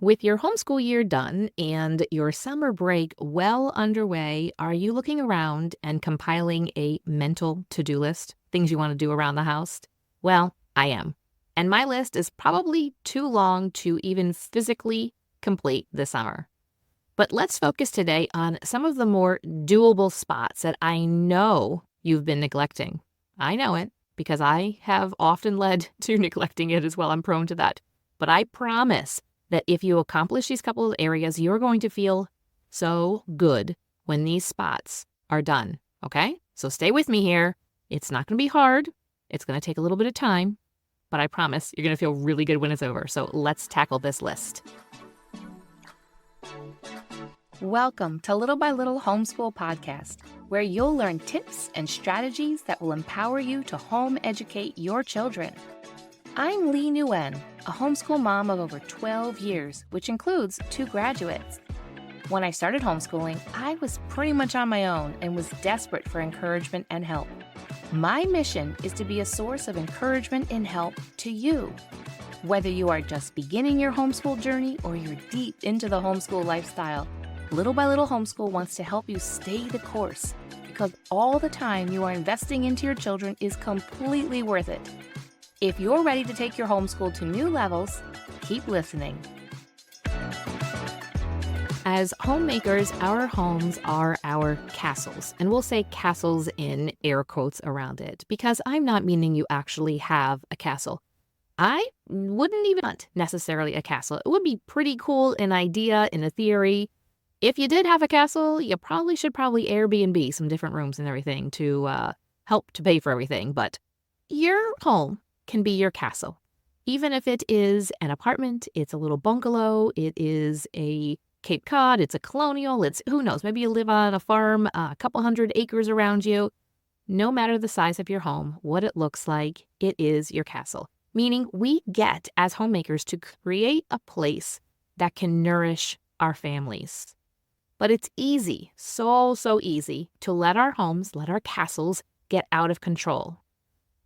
With your homeschool year done and your summer break well underway, are you looking around and compiling a mental to-do list, things you want to do around the house? Well, I am. And my list is probably too long to even physically complete this summer. But let's focus today on some of the more doable spots that I know you've been neglecting. I know it because I have often led to neglecting it as well. I'm prone to that. But I promise that if you accomplish these couple of areas, you're going to feel so good when these spots are done, okay? So stay with me here. It's not going to be hard. It's going to take a little bit of time, but I promise you're going to feel really good when it's over. So let's tackle this list. Welcome to Little by Little Homeschool Podcast, where you'll learn tips and strategies that will empower you to home educate your children. I'm Lee Nguyen, a homeschool mom of over 12 years, which includes 2 graduates. When I started homeschooling, I was pretty much on my own and was desperate for encouragement and help. My mission is to be a source of encouragement and help to you. Whether you are just beginning your homeschool journey or you're deep into the homeschool lifestyle, Little by Little Homeschool wants to help you stay the course because all the time you are investing into your children is completely worth it. If you're ready to take your homeschool to new levels, keep listening. As homemakers, our homes are our castles, and we'll say castles in air quotes around it because I'm not meaning you actually have a castle. I wouldn't even want necessarily a castle. It would be pretty cool, an idea, in a theory. If you did have a castle, you should Airbnb some different rooms and everything to help to pay for everything. But your home can be your castle. Even if it is an apartment, it's a little bungalow, it is a Cape Cod, it's a colonial, it's who knows, maybe you live on a farm, a couple hundred acres around you. No matter the size of your home, what it looks like, it is your castle. Meaning we get, as homemakers, to create a place that can nourish our families. But it's easy, so easy, to let our homes, let our castles get out of control.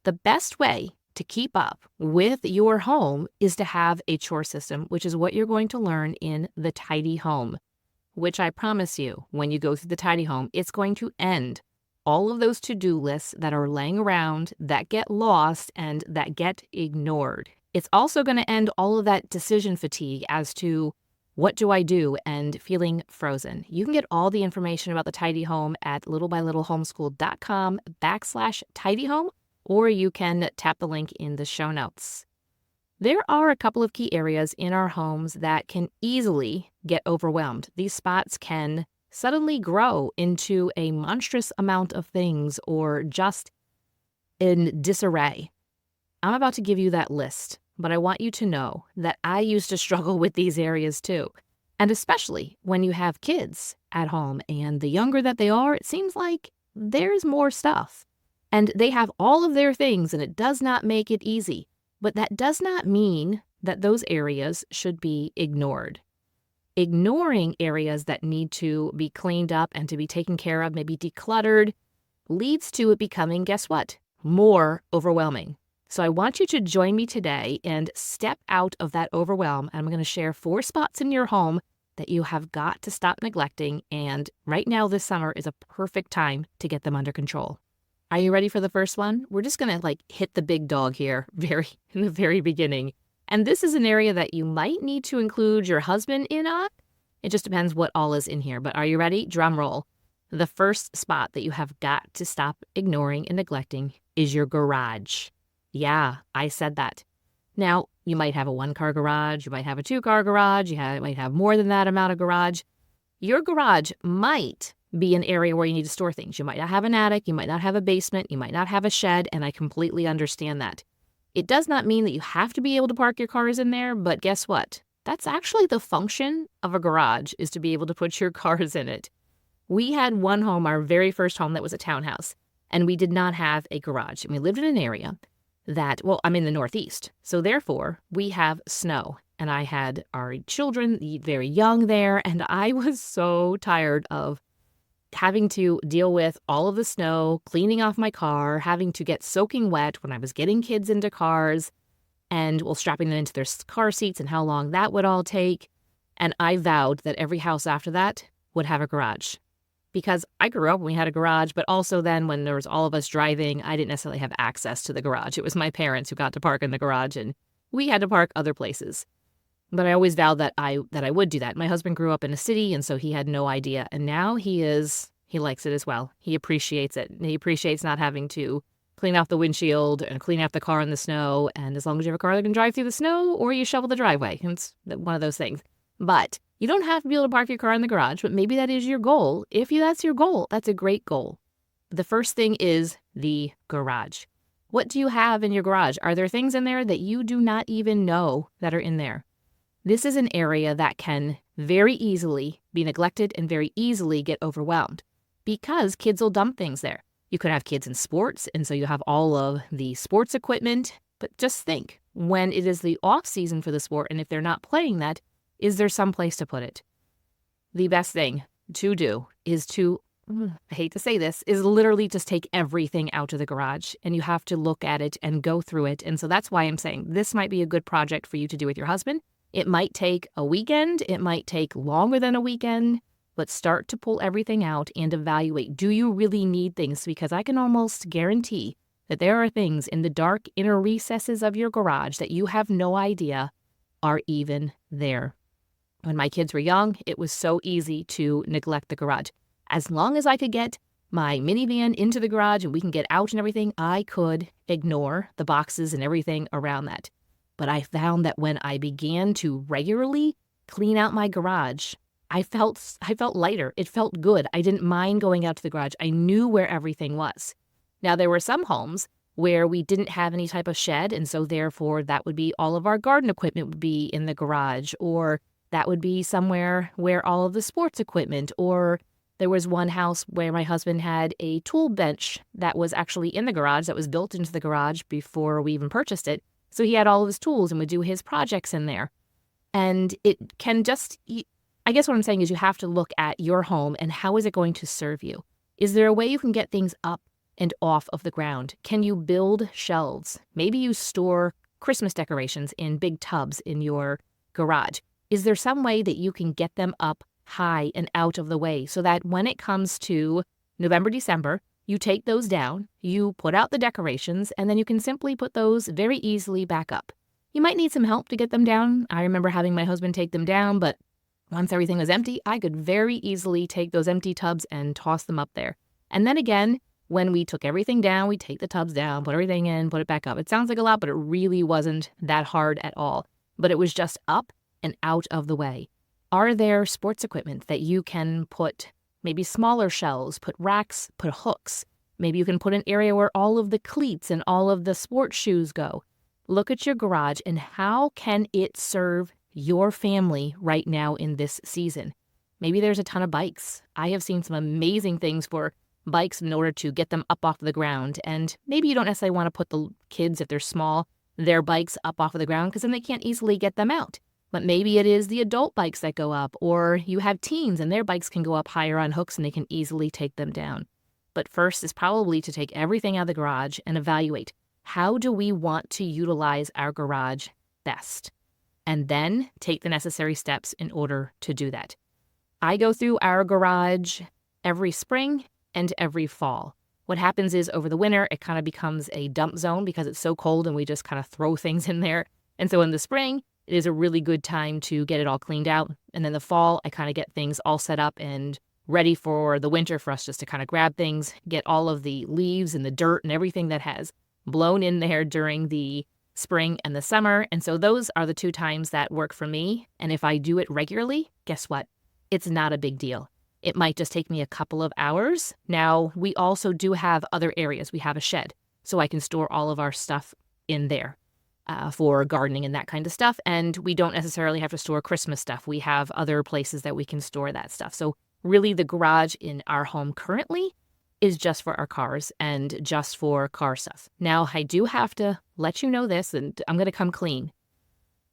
The best way to keep up with your home is to have a chore system, which is what you're going to learn in the Tidy Home, which I promise you, when you go through the Tidy Home, it's going to end all of those to-do lists that are laying around, that get lost, and that get ignored. It's also going to end all of that decision fatigue as to what do I do and feeling frozen. You can get all the information about the Tidy Home at littlebylittleHomeschool.com/tidyhome, or you can tap the link in the show notes. There are a couple of key areas in our homes that can easily get overwhelmed. These spots can suddenly grow into a monstrous amount of things or just in disarray. I'm about to give you that list, but I want you to know that I used to struggle with these areas too. And especially when you have kids at home, and the younger that they are, it seems like there's more stuff. And they have all of their things, and it does not make it easy. But that does not mean that those areas should be ignored. Ignoring areas that need to be cleaned up and to be taken care of, maybe decluttered, leads to it becoming, guess what? More overwhelming. So I want you to join me today and step out of that overwhelm. I'm going to share 4 spots in your home that you have got to stop neglecting. And right now, this summer is a perfect time to get them under control. Are you ready for the first one? We're just going to hit the big dog here in the very beginning. And this is an area that you might need to include your husband in on. It just depends what all is in here. But are you ready? Drum roll. The first spot that you have got to stop ignoring and neglecting is your garage. Yeah, I said that. Now, you might have a 1-car garage. You might have a 2-car garage. You might have more than that amount of garage. Your garage might be an area where you need to store things. You might not have an attic, you might not have a basement, you might not have a shed, and I completely understand that. It does not mean that you have to be able to park your cars in there, but guess what? That's actually the function of a garage, is to be able to put your cars in it. We had one home, our very first home, that was a townhouse, and we did not have a garage. And we lived in an area that, I'm in the Northeast, so therefore we have snow. And I had our children very young there, and I was so tired of having to deal with all of the snow, cleaning off my car, having to get soaking wet when I was getting kids into cars, and strapping them into their car seats and how long that would all take. And I vowed that every house after that would have a garage. Because I grew up when we had a garage, but also then when there was all of us driving, I didn't necessarily have access to the garage. It was my parents who got to park in the garage, and we had to park other places. But I always vowed that I would do that. My husband grew up in a city, and so he had no idea. And now he likes it as well. He appreciates it. He appreciates not having to clean off the windshield and clean off the car in the snow. And as long as you have a car that can drive through the snow, or you shovel the driveway, it's one of those things. But you don't have to be able to park your car in the garage, but maybe that is your goal. That's your goal, that's a great goal. The first thing is the garage. What do you have in your garage? Are there things in there that you do not even know that are in there? This is an area that can very easily be neglected and very easily get overwhelmed because kids will dump things there. You could have kids in sports, and so you have all of the sports equipment. But just think, when it is the off season for the sport, and if they're not playing that, is there some place to put it? The best thing to do is I hate to say this, is literally just take everything out of the garage, and you have to look at it and go through it. And so that's why I'm saying this might be a good project for you to do with your husband. It might take a weekend. It might take longer than a weekend. But start to pull everything out and evaluate. Do you really need things? Because I can almost guarantee that there are things in the dark inner recesses of your garage that you have no idea are even there. When my kids were young, it was so easy to neglect the garage. As long as I could get my minivan into the garage and we can get out and everything, I could ignore the boxes and everything around that. But I found that when I began to regularly clean out my garage, I felt lighter. It felt good. I didn't mind going out to the garage. I knew where everything was. Now, there were some homes where we didn't have any type of shed, and so therefore that would be all of our garden equipment would be in the garage, or that would be somewhere where all of the sports equipment, or there was one house where my husband had a tool bench that was actually in the garage, that was built into the garage before we even purchased it. So he had all of his tools and would do his projects in there. And it can I guess what I'm saying is you have to look at your home and how is it going to serve you? Is there a way you can get things up and off of the ground? Can you build shelves? Maybe you store Christmas decorations in big tubs in your garage. Is there some way that you can get them up high and out of the way so that when it comes to November, December, you take those down, you put out the decorations, and then you can simply put those very easily back up. You might need some help to get them down. I remember having my husband take them down, but once everything was empty, I could very easily take those empty tubs and toss them up there. And then again, when we took everything down, we take the tubs down, put everything in, put it back up. It sounds like a lot, but it really wasn't that hard at all. But it was just up and out of the way. Are there sports equipment that you can put maybe smaller shelves, put racks, put hooks? Maybe you can put an area where all of the cleats and all of the sports shoes go. Look at your garage and how can it serve your family right now in this season. Maybe there's a ton of bikes. I have seen some amazing things for bikes in order to get them up off the ground. And maybe you don't necessarily want to put the kids, if they're small, their bikes up off of the ground because then they can't easily get them out. But maybe it is the adult bikes that go up, or you have teens and their bikes can go up higher on hooks and they can easily take them down. But first is probably to take everything out of the garage and evaluate, how do we want to utilize our garage best? And then take the necessary steps in order to do that. I go through our garage every spring and every fall. What happens is over the winter, it kind of becomes a dump zone because it's so cold and we just kind of throw things in there. And so in the spring, it is a really good time to get it all cleaned out. And then the fall, I kind of get things all set up and ready for the winter for us just to kind of grab things, get all of the leaves and the dirt and everything that has blown in there during the spring and the summer. And so those are the two times that work for me. And if I do it regularly, guess what? It's not a big deal. It might just take me a couple of hours. Now, we also do have other areas. We have a shed, so I can store all of our stuff in there for gardening and that kind of stuff. And we don't necessarily have to store Christmas stuff. We have other places that we can store that stuff. So really the garage in our home currently is just for our cars and just for car stuff. Now, I do have to let you know this, and I'm going to come clean.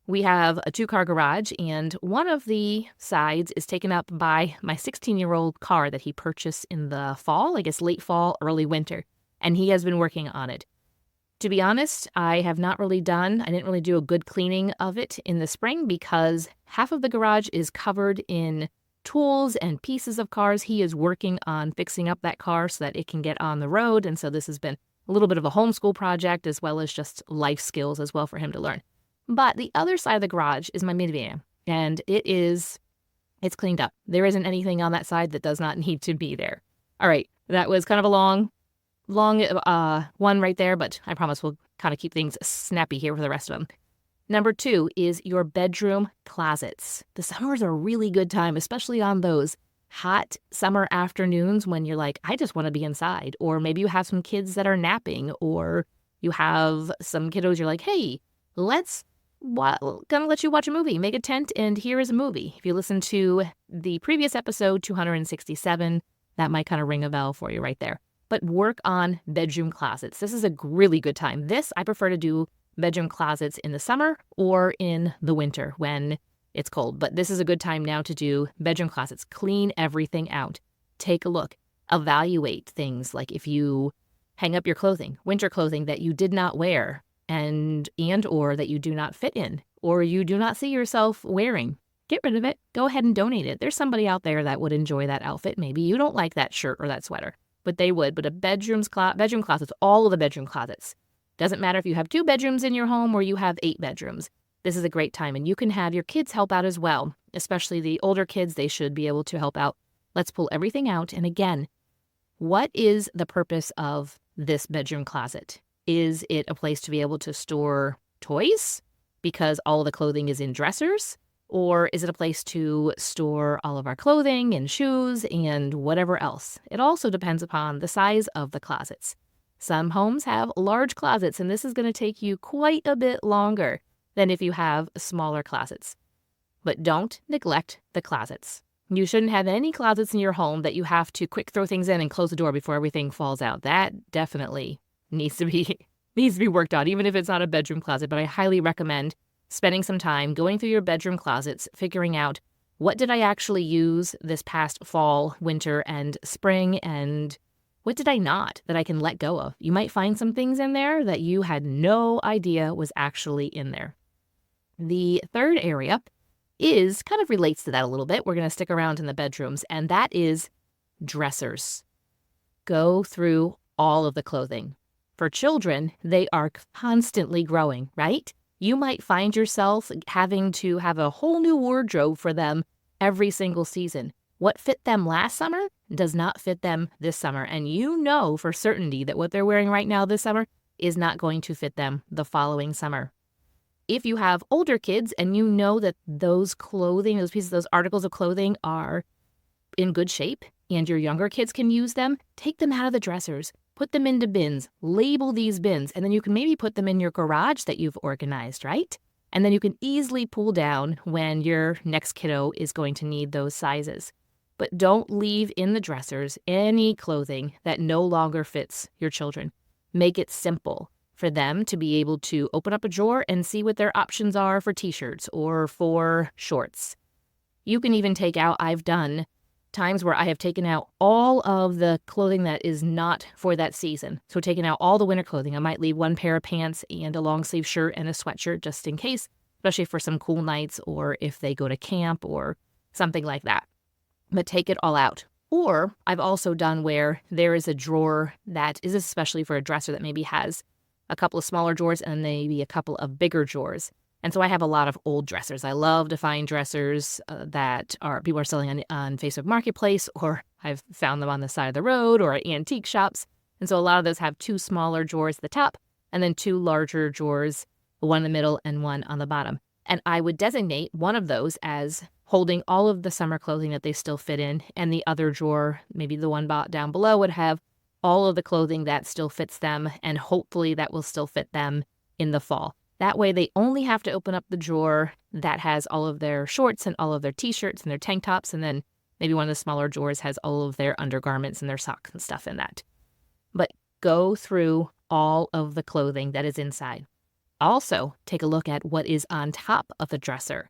We have a 2-car garage, and one of the sides is taken up by my 16-year-old car that he purchased in the fall, I guess late fall, early winter, and he has been working on it. To be honest, I didn't really do a good cleaning of it in the spring because half of the garage is covered in tools and pieces of cars. He is working on fixing up that car so that it can get on the road. And so this has been a little bit of a homeschool project as well as just life skills as well for him to learn. But the other side of the garage is my minivan, and it's cleaned up. There isn't anything on that side that does not need to be there. All right, that was kind of a long one right there, but I promise we'll kind of keep things snappy here for the rest of them. Number 2 is your bedroom closets. The summer is a really good time, especially on those hot summer afternoons when you're like, I just want to be inside. Or maybe you have some kids that are napping, or you have some kiddos you're like, hey, gonna let you watch a movie. Make a tent, and here is a movie. If you listen to the previous episode, 267, that might kind of ring a bell for you right there. But work on bedroom closets. This is a really good time. I prefer to do bedroom closets in the summer or in the winter when it's cold. But this is a good time now to do bedroom closets. Clean everything out. Take a look. Evaluate things like if you hang up your clothing, winter clothing that you did not wear and or that you do not fit in or you do not see yourself wearing. Get rid of it. Go ahead and donate it. There's somebody out there that would enjoy that outfit. Maybe you don't like that shirt or that sweater, but they would. But bedroom closets, all of the bedroom closets. Doesn't matter if you have 2 bedrooms in your home or you have 8 bedrooms. This is a great time, and you can have your kids help out as well, especially the older kids. They should be able to help out. Let's pull everything out. And again, what is the purpose of this bedroom closet? Is it a place to be able to store toys because all of the clothing is in dressers? Or is it a place to store all of our clothing and shoes and whatever else? It also depends upon the size of the closets. Some homes have large closets, and this is going to take you quite a bit longer than if you have smaller closets. But don't neglect the closets. You shouldn't have any closets in your home that you have to quick throw things in and close the door before everything falls out. That definitely needs to be worked on, even if it's not a bedroom closet. But I highly recommend spending some time going through your bedroom closets, figuring out what did I actually use this past fall, winter, and spring, and what did I not that I can let go of? You might find some things in there that you had no idea was actually in there. The third area kind of relates to that a little bit. We're going to stick around in the bedrooms, and that is dressers. Go through all of the clothing. For children, they are constantly growing, right? You might find yourself having to have a whole new wardrobe for them every single season. What fit them last summer does not fit them this summer. And you know for certainty that what they're wearing right now this summer is not going to fit them the following summer. If you have older kids and you know that those articles of clothing are in good shape and your younger kids can use them, take them out of the dressers. Put them into bins, label these bins, and then you can maybe put them in your garage that you've organized, right? And then you can easily pull down when your next kiddo is going to need those sizes. But don't leave in the dressers any clothing that no longer fits your children. Make it simple for them to be able to open up a drawer and see what their options are for t-shirts or for shorts. You can even I've done times where I have taken out all of the clothing that is not for that season. So taking out all the winter clothing. I might leave one pair of pants and a long sleeve shirt and a sweatshirt just in case, especially for some cool nights or if they go to camp or something like that. But take it all out. Or I've also done where there is a drawer that is especially for a dresser that maybe has a couple of smaller drawers and maybe a couple of bigger drawers. And so I have a lot of old dressers. I love to find dressers that people are selling on Facebook Marketplace, or I've found them on the side of the road or at antique shops. And so a lot of those have 2 smaller drawers at the top and then 2 larger drawers, one in the middle and one on the bottom. And I would designate one of those as holding all of the summer clothing that they still fit in, and the other drawer, maybe the one down below, would have all of the clothing that still fits them, and hopefully that will still fit them in the fall. That way they only have to open up the drawer that has all of their shorts and all of their t-shirts and their tank tops, and then maybe one of the smaller drawers has all of their undergarments and their socks and stuff in that. But go through all of the clothing that is inside. Also, take a look at what is on top of the dresser.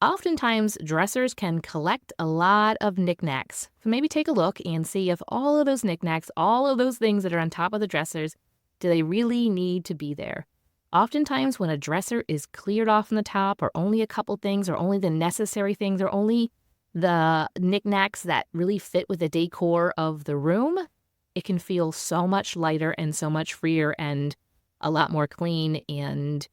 Oftentimes, dressers can collect a lot of knickknacks. So maybe take a look and see if all of those knickknacks, all of those things that are on top of the dressers, Do they really need to be there? Oftentimes when a dresser is cleared off from the top, or only a couple things, or only the necessary things, or only the knickknacks that really fit with the decor of the room, it can feel so much lighter and so much freer and a lot more clean, and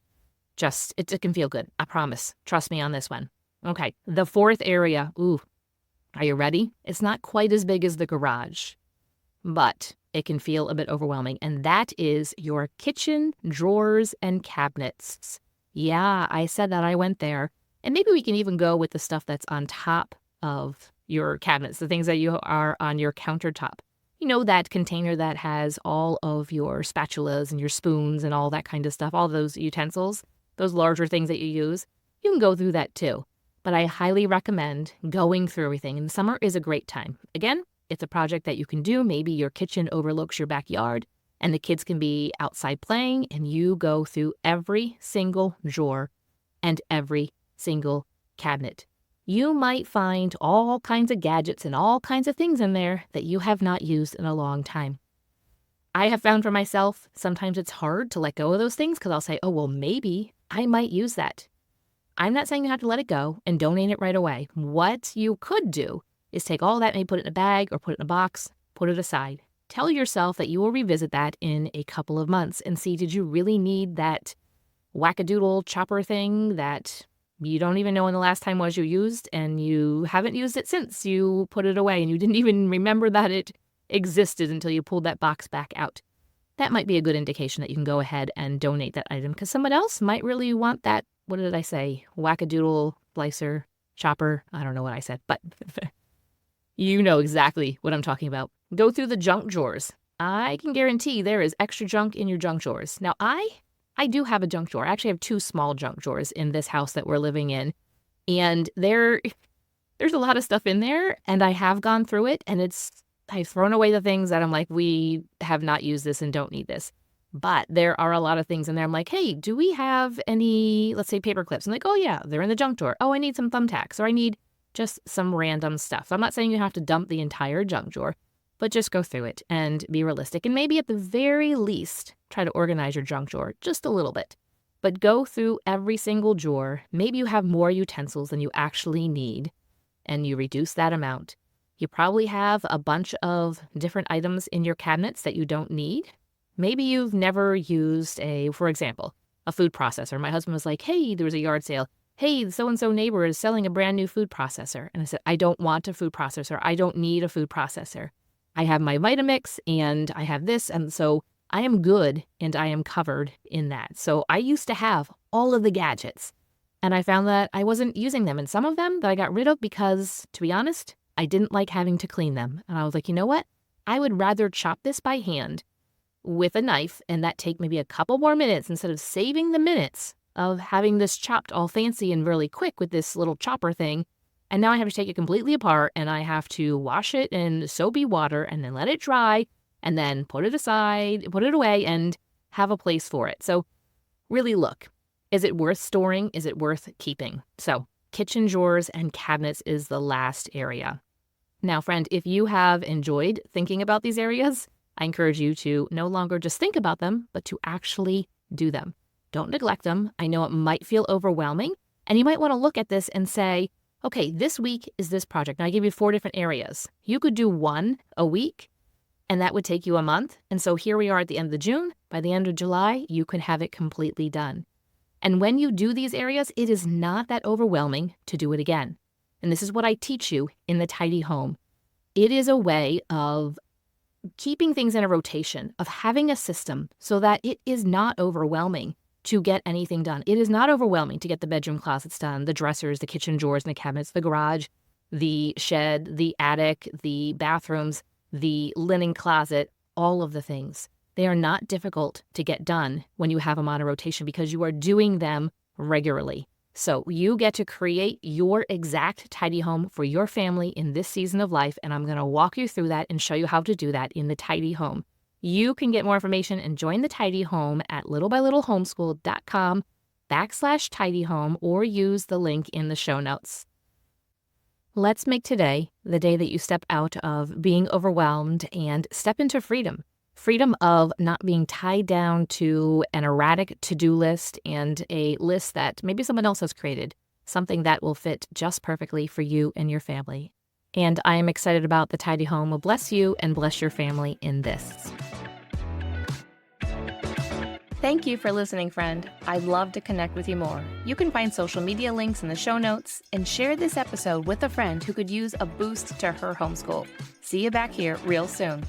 just, it can feel good. I promise. Trust me on this one. Okay, the fourth area. Ooh, are you ready? It's not quite as big as the garage, but it can feel a bit overwhelming, and that is your kitchen drawers and cabinets. Yeah, I said that. I went there. And maybe we can even go with the stuff that's on top of your cabinets, the things that you are on your countertop. You know, that container that has all of your spatulas and your spoons and all that kind of stuff, all those utensils, those larger things that you use. You can go through that too. But I highly recommend going through everything. And summer is a great time. Again, it's a project that you can do. Maybe your kitchen overlooks your backyard and the kids can be outside playing, and you go through every single drawer and every single cabinet. You might find all kinds of gadgets and all kinds of things in there that you have not used in a long time. I have found for myself, sometimes it's hard to let go of those things because I'll say, oh, well, maybe I might use that. I'm not saying you have to let it go and donate it right away. What you could do is take all that, maybe put it in a bag or put it in a box, put it aside. Tell yourself that you will revisit that in a couple of months and see, did you really need that wackadoodle chopper thing that you don't even know when the last time was you used, and you haven't used it since you put it away, and you didn't even remember that it existed until you pulled that box back out. That might be a good indication that you can go ahead and donate that item, because someone else might really want that, what did I say, wackadoodle slicer, chopper, I don't know what I said, but you know exactly what I'm talking about. Go through the junk drawers. I can guarantee there is extra junk in your junk drawers. Now, I do have a junk drawer. I actually have 2 small junk drawers in this house that we're living in. And there's a lot of stuff in there, and I have gone through it, and I've thrown away the things that I'm like, we have not used this and don't need this. But there are a lot of things in there. I'm like, hey, do we have any, let's say, paper clips? I'm like, oh yeah, they're in the junk drawer. Oh, I need some thumbtacks, or I need just some random stuff. So I'm not saying you have to dump the entire junk drawer, but just go through it and be realistic. And maybe at the very least, try to organize your junk drawer just a little bit. But go through every single drawer. Maybe you have more utensils than you actually need, and you reduce that amount. You probably have a bunch of different items in your cabinets that you don't need. Maybe you've never used for example, a food processor. My husband was like, hey, there was a yard sale. Hey, so-and-so neighbor is selling a brand new food processor. And I said, I don't want a food processor. I don't need a food processor. I have my Vitamix and I have this. And so I am good and I am covered in that. So I used to have all of the gadgets, and I found that I wasn't using them. And some of them that I got rid of because, to be honest, I didn't like having to clean them. And I was like, you know what? I would rather chop this by hand with a knife, and that take maybe a couple more minutes instead of saving the minutes of having this chopped all fancy and really quick with this little chopper thing. And now I have to take it completely apart, and I have to wash it in soapy water and then let it dry and then put it aside, put it away, and have a place for it. So really look, is it worth storing? Is it worth keeping? So kitchen drawers and cabinets is the last area. Now, friend, if you have enjoyed thinking about these areas, I encourage you to no longer just think about them, but to actually do them. Don't neglect them. I know it might feel overwhelming, and you might want to look at this and say, okay, this week is this project. Now I give you 4 different areas. You could do 1 a week, and that would take you a month. And so here we are at the end of June. By the end of July, you could have it completely done. And when you do these areas, it is not that overwhelming to do it again. And this is what I teach you in the Tidy Home. It is a way of keeping things in a rotation, of having a system so that it is not overwhelming to get anything done. It is not overwhelming to get the bedroom closets done, the dressers, the kitchen drawers and the cabinets, the garage, the shed, the attic, the bathrooms, the linen closet, all of the things. They are not difficult to get done when you have them on a rotation because you are doing them regularly. So you get to create your exact tidy home for your family in this season of life, and I'm going to walk you through that and show you how to do that in the Tidy Home. You can get more information and join the Tidy Home at littlebylittlehomeschooled.com/tidyhome or use the link in the show notes. Let's make today the day that you step out of being overwhelmed and step into freedom. freedom of not being tied down to an erratic to-do list and a list that maybe someone else has created, something that will fit just perfectly for you and your family. And I am excited about the Tidy Home will bless you and bless your family in this. Thank you for listening, friend. I'd love to connect with you more. You can find social media links in the show notes and share this episode with a friend who could use a boost to her homeschool. See you back here real soon.